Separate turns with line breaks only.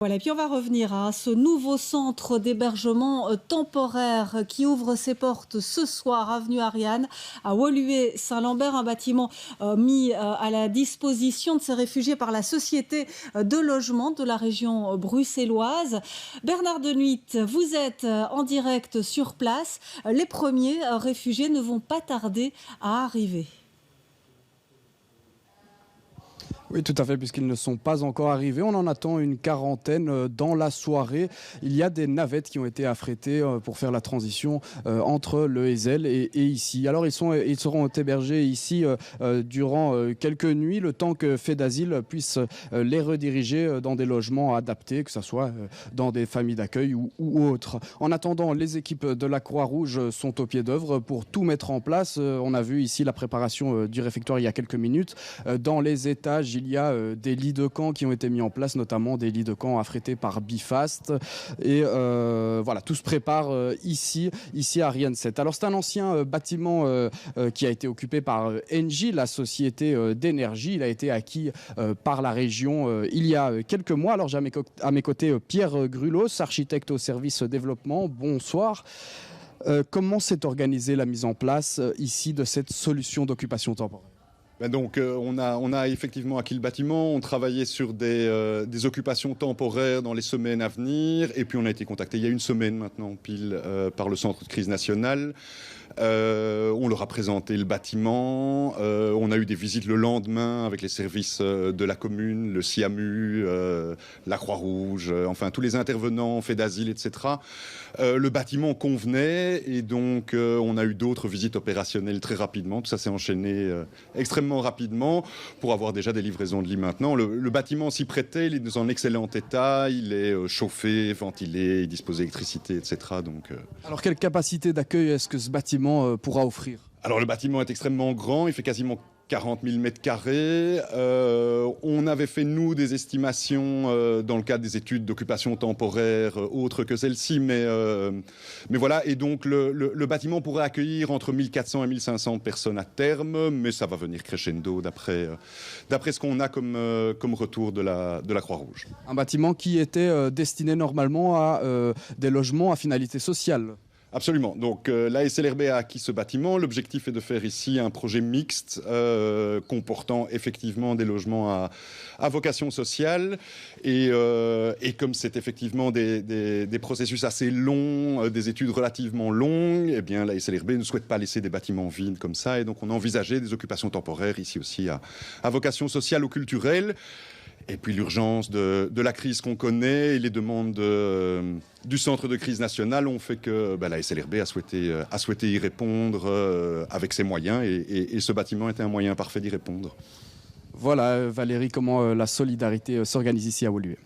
Voilà, et puis on va revenir à ce nouveau centre d'hébergement temporaire qui ouvre ses portes ce soir, avenue Ariane, à Woluwe-Saint-Lambert, un bâtiment mis à la disposition de ces réfugiés par la société de logement de la région bruxelloise. Bernard Denuit, vous êtes en direct sur place. Les premiers réfugiés ne vont pas tarder à arriver.
Oui, tout à fait, puisqu'ils ne sont pas encore arrivés. On en attend une quarantaine dans la soirée. Il y a des navettes qui ont été affrétées pour faire la transition entre le Heysel et ici. Alors, ils seront hébergés ici durant quelques nuits, le temps que Fait d'Asile puisse les rediriger dans des logements adaptés, que ce soit dans des familles d'accueil ou autres. En attendant, les équipes de la Croix-Rouge sont au pied d'œuvre pour tout mettre en place. On a vu ici la préparation du réfectoire il y a quelques minutes. Dans les étages, il y a des lits de camp qui ont été mis en place, notamment des lits de camp affrétés par Bifast. Et voilà, tout se prépare ici à Ariane 7. Alors c'est un ancien bâtiment qui a été occupé par Engie, la société d'énergie. Il a été acquis par la région il y a quelques mois. Alors j'ai à mes côtés Pierre Grulos, architecte au service développement. Bonsoir. Comment s'est organisée la mise en place ici de cette solution d'occupation temporaire ?
Donc, on a effectivement acquis le bâtiment, on travaillait sur des occupations temporaires dans les semaines à venir, et puis on a été contacté il y a une semaine maintenant, pile, par le Centre de crise nationale. On leur a présenté le bâtiment, on a eu des visites le lendemain avec les services de la commune, le SIAMU, la Croix-Rouge, enfin tous les intervenants, Fait d'Asile, etc. Le bâtiment convenait et donc on a eu d'autres visites opérationnelles très rapidement. Tout ça s'est enchaîné extrêmement rapidement pour avoir déjà des livraisons de lits maintenant. Le bâtiment s'y prêtait, il est dans un excellent état, il est chauffé, ventilé, il dispose d'électricité, etc.
Alors quelle capacité d'accueil est-ce que ce bâtiment pourra offrir ?
Alors le bâtiment est extrêmement grand, il fait quasiment 40 000 mètres carrés. On avait fait, nous, des estimations dans le cadre des études d'occupation temporaire autres que celle-ci, mais voilà. Et donc, le bâtiment pourrait accueillir entre 1400 et 1500 personnes à terme, mais ça va venir crescendo d'après ce qu'on a comme retour de la Croix-Rouge.
Un bâtiment qui était destiné normalement à des logements à finalité sociale.
Absolument. Donc la SLRB a acquis ce bâtiment. L'objectif est de faire ici un projet mixte comportant effectivement des logements à vocation sociale. Et comme c'est effectivement des processus assez longs, des études relativement longues, eh bien la SLRB ne souhaite pas laisser des bâtiments vides comme ça. Et donc on a envisagé des occupations temporaires ici aussi à vocation sociale ou culturelle. Et puis l'urgence de la crise qu'on connaît et les demandes du Centre de crise nationale ont fait que la SLRB a souhaité y répondre avec ses moyens et ce bâtiment était un moyen parfait d'y répondre.
Voilà Valérie, comment la solidarité s'organise ici à Woluwe.